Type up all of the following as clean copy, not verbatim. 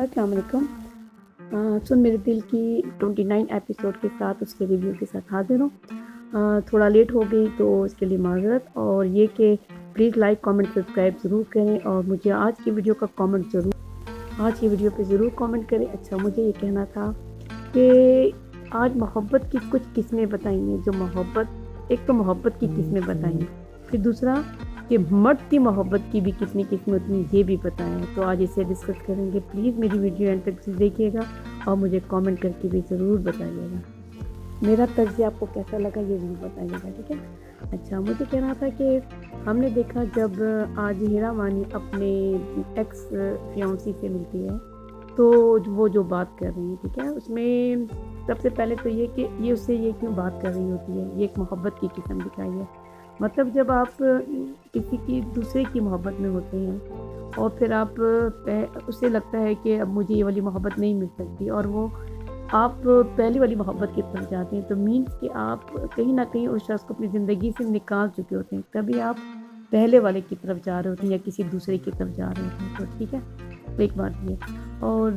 अस्सलाम वालेकुम। सुन मेरे दिल की 29 एपिसोड के साथ उसके रिव्यू के साथ हाज़िर हूँ। थोड़ा लेट हो गई तो उसके लिए माज़रत, और ये कि प्लीज़ लाइक, कमेंट, सब्सक्राइब ज़रूर करें और मुझे आज की वीडियो पे ज़रूर कमेंट करें। अच्छा, मुझे ये कहना था कि आज मोहब्बत की कुछ किस्में बताई हैं, जो मोहब्बत, एक तो मोहब्बत की किस्में बताई हैं, फिर दूसरा कि मर्द की मोहब्बत की भी कितनी किस्में होती हैं ये भी बताएं। तो आज इसे डिस्कस करेंगे। प्लीज़ मेरी वीडियो एंड तक देखिएगा और मुझे कमेंट करके भी ज़रूर बताइएगा। मेरा तर्ज आपको कैसा लगा ये ज़रूर बताइएगा, ठीक है। अच्छा, मुझे कहना था कि हमने देखा जब आज हीरा मानी अपने एक्स फियांसी से मिलती है, तो वो जो बात कर रही है, ठीक है, उसमें सबसे पहले तो ये कि ये उससे ये क्यों बात कर रही होती है, ये एक मोहब्बत की किस्म दिखाई है। मतलब जब आप किसी की दूसरे की मोहब्बत में होते हैं और फिर आप उससे लगता है कि अब मुझे ये वाली मोहब्बत नहीं मिल सकती, और वो आप पहली वाली मोहब्बत की तरफ जाते हैं, तो मीन्स कि आप कहीं ना कहीं उस शख्स को अपनी ज़िंदगी से निकाल चुके होते हैं, तभी आप पहले वाले की तरफ जा रहे होते हैं या किसी दूसरे की तरफ जा रहे होते हैं। तो ठीक है, एक बात ये। और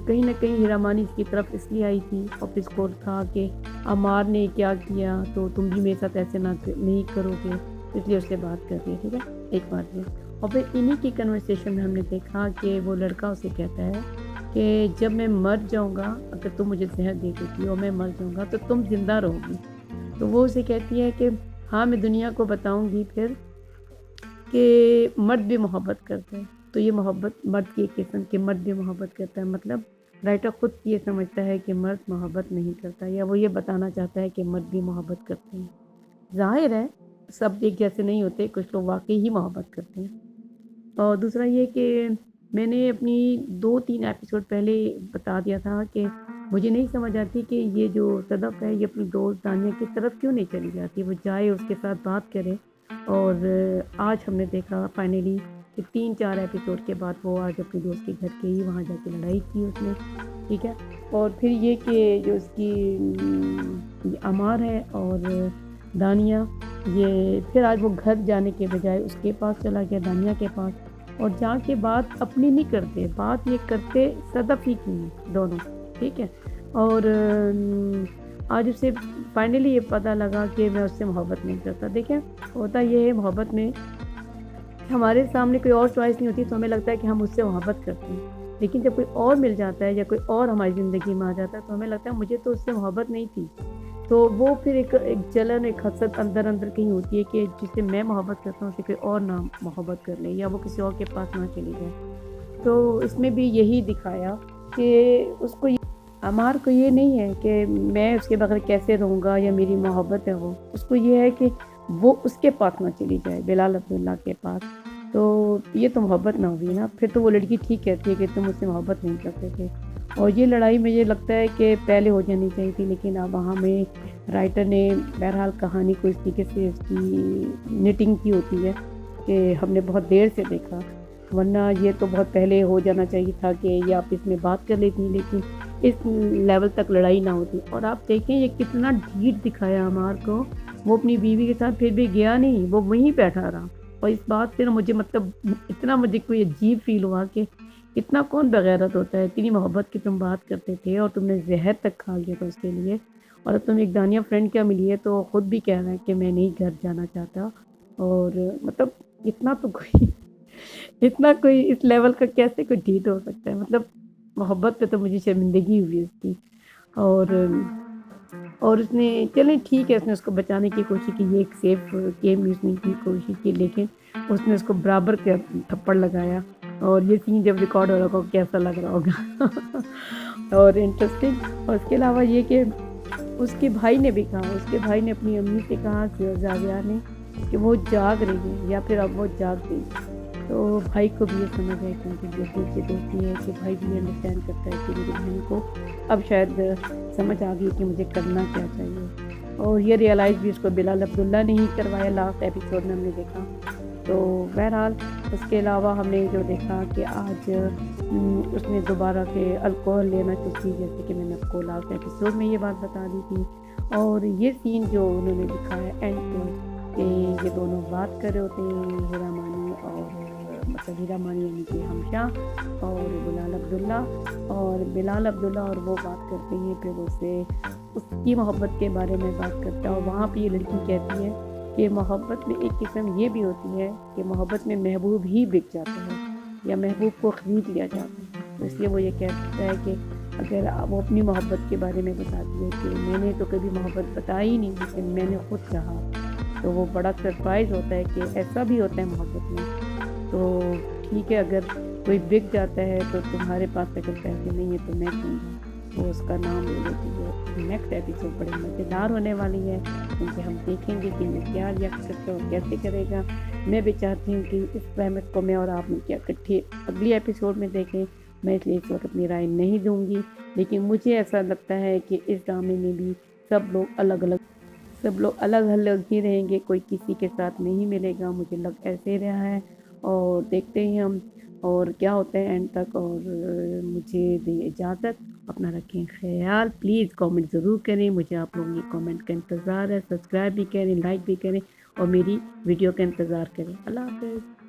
कहीं ना कहीं हीरा मानी इसकी तरफ इसलिए आई थी, ऑफिस कोल था कि अमार ने क्या किया तो तुम भी मेरे साथ ऐसे नहीं करोगे, इसलिए उससे बात कर रही है, ठीक है, एक बात ये। और फिर इन्हीं की कन्वर्सेशन में हमने देखा कि वो लड़का उसे कहता है कि जब मैं मर जाऊंगा, अगर तुम मुझे जहर दे देती और मैं मर जाऊंगा तो तुम जिंदा रहोगी। तो वो उसे कहती है कि हाँ, मैं दुनिया को बताऊंगी फिर कि मर्द भी मोहब्बत करते हैं। तो ये मोहब्बत मर्द की एक किस्म कि मर्द भी मोहब्बत करता है, मतलब राइटर खुद ये समझता है कि मर्द मोहब्बत नहीं करता, या वो ये बताना चाहता है कि मर्द भी मोहब्बत करते हैं। ज़ाहिर है सब एक जैसे नहीं होते, कुछ लोग वाकई ही मोहब्बत करते हैं। और दूसरा ये कि मैंने अपनी 2-3 एपिसोड पहले बता दिया था कि मुझे नहीं समझ आती कि ये जो सदफ़ है ये अपनी दोस्त दानिया की तरफ क्यों नहीं चली जाती, वो जाए उसके साथ बात करे। और आज हमने देखा फाइनली कि 3-4 एपिसोड के बाद वो आज अपनी दोस्त के घर गई, वहाँ जाके लड़ाई की उसने, ठीक है। और फिर ये कि जो उसकी अमार है और दानिया, ये फिर आज वो घर जाने के बजाय उसके पास चला गया, दानिया के पास, और जाके बात अपनी नहीं करते, बात ये करते सदफ ही की दोनों, ठीक है। और आज उसे फाइनली ये पता लगा कि मैं उससे मोहब्बत नहीं करता। देखें, होता ये है मोहब्बत में, हमारे सामने कोई और चॉइस नहीं होती तो हमें लगता है कि हम उससे मोहब्बत करते हैं, लेकिन जब कोई और मिल जाता है या कोई और हमारी ज़िंदगी में आ जाता है तो हमें लगता है मुझे तो उससे मोहब्बत नहीं थी। तो वो फिर एक जलन, एक हसद अंदर अंदर कहीं होती है कि जिससे मैं मोहब्बत करता हूँ उसे कोई और ना मोहब्बत कर ले या वो किसी और के पास ना चली जाए। तो इसमें भी यही दिखाया कि उसको अमार को ये नहीं है कि मैं उसके बगैर कैसे रहूँगा या मेरी मोहब्बत है, वो उसको ये है कि वो उसके पास ना चली जाए, बिलाल अब्दुल्ला के पास। तो ये तो मोहब्बत ना हुई ना, फिर तो वो लड़की ठीक कहती है कि तुम मुझसे मोहब्बत नहीं करते थे। और ये लड़ाई मुझे लगता है कि पहले हो जानी चाहिए थी, लेकिन अब वहाँ में राइटर ने बहरहाल कहानी को इस तरीके से उसकी निटिंग की होती है कि हमने बहुत देर से देखा, वरना ये तो बहुत पहले हो जाना चाहिए था कि ये आप इसमें बात कर लेती, लेकिन इस लेवल तक लड़ाई ना होती। और आप देखें ये कितना ढीठ दिखाया अमार को, वो अपनी बीवी के साथ फिर भी गया नहीं, वो वहीं बैठा रहा। और इस बात से ना मुझे, मतलब इतना मुझे कोई अजीब फील हुआ कि इतना कौन बगैरत होता है, इतनी मोहब्बत की तुम बात करते थे और तुमने जहर तक खा लिया था उसके लिए, और अब तुम एक दानिया फ्रेंड क्या मिली है तो ख़ुद भी कह रहा है कि मैं नहीं घर जाना चाहता। और मतलब इतना तो कोई इतना कोई इस लेवल का कैसे कोई ढीठ हो सकता है, मतलब मोहब्बत पे तो मुझे शर्मिंदगी हुई उसकी। और उसने, चलें ठीक है, उसने उसको बचाने की कोशिश की, ये एक सेफ गेम यूज़ नहीं की कोशिश की, लेकिन उसने उसको बराबर का थप्पड़ लगाया। और ये सीन जब रिकॉर्ड हो रहा होगा कैसा लग रहा होगा और इंटरेस्टिंग। और इसके अलावा ये कि उसके भाई ने भी कहा, उसके भाई ने अपनी अम्मी से कहा, जाविया ने, कि वो जाग रही है या फिर अब वो जाग गई। तो भाई को भी ये समझ है कि उनकी बेटी की दोस्ती है कि भाई भी अंडरस्टैंड करता है कि मेरी बहन को अब शायद समझ आ गई कि मुझे करना क्या चाहिए। और ये रियलाइज़ भी उसको बिलाल अब्दुल्ला ने ही करवाया, लास्ट एपिसोड में हमने देखा। तो बहरहाल उसके अलावा हमने जो देखा कि आज उसने दोबारा से अल्कोहल लेना चुकी, जैसे कि मैंने आपको लास्ट एपिसोड में ये बात बता दी थी। और ये सीन जो उन्होंने दिखाया एंड पे कि ये दोनों बात कर रहे होते हैं, हीरा मानी और سغیرہ مانی یعنی کہ ہمشہ اور بلال عبداللہ، اور بلال عبداللہ اور وہ بات کرتے ہیں، پھر اس کی محبت کے بارے میں بات کرتا ہے، اور وہاں پہ یہ لڑکی کہتی ہے کہ محبت میں ایک قسم یہ بھی ہوتی ہے کہ محبت میں محبوب ہی بک جاتا ہے یا محبوب کو خرید لیا جاتا ہے، تو اس لیے وہ یہ کہتا ہے کہ اگر وہ اپنی محبت کے بارے میں بتاتی ہے کہ میں نے تو کبھی محبت بتائی نہیں، لیکن میں نے خود چاہا، تو وہ بڑا سرپرائز ہوتا ہے کہ ایسا بھی ہوتا ہے محبت میں۔ تو ٹھیک ہے، اگر کوئی بک جاتا ہے تو تمہارے پاس اگر پیسے نہیں ہیں تو میں کہوں گا، وہ اس کا نام لے لیتی ہے۔ نیکسٹ ایپیسوڈ بڑے مزیدار ہونے والی ہے، کیونکہ ہم دیکھیں گے کہ یہ کیا ریئیکٹ کرتا ہے اور کیسے کرے گا۔ میں بھی چاہتی ہوں کہ اس پریمس کو میں اور آپ نے کیا اکٹھے اگلی ایپیسوڈ میں دیکھیں، میں اس لیے اس وقت اپنی رائے نہیں دوں گی، لیکن مجھے ایسا لگتا ہے کہ اس ڈرامے میں بھی سب لوگ الگ الگ ہی رہیں گے، کوئی کسی کے ساتھ نہیں ملے گا، مجھے لگ ایسے رہا ہے، اور دیکھتے ہیں ہم اور کیا ہوتا ہے اینڈ تک۔ اور مجھے دیں اجازت، اپنا رکھیں خیال، پلیز کامنٹ ضرور کریں، مجھے آپ لوگوں کے کامنٹ کا انتظار ہے، سبسکرائب بھی کریں، لائک بھی کریں، اور میری ویڈیو کا انتظار کریں۔ اللہ حافظ۔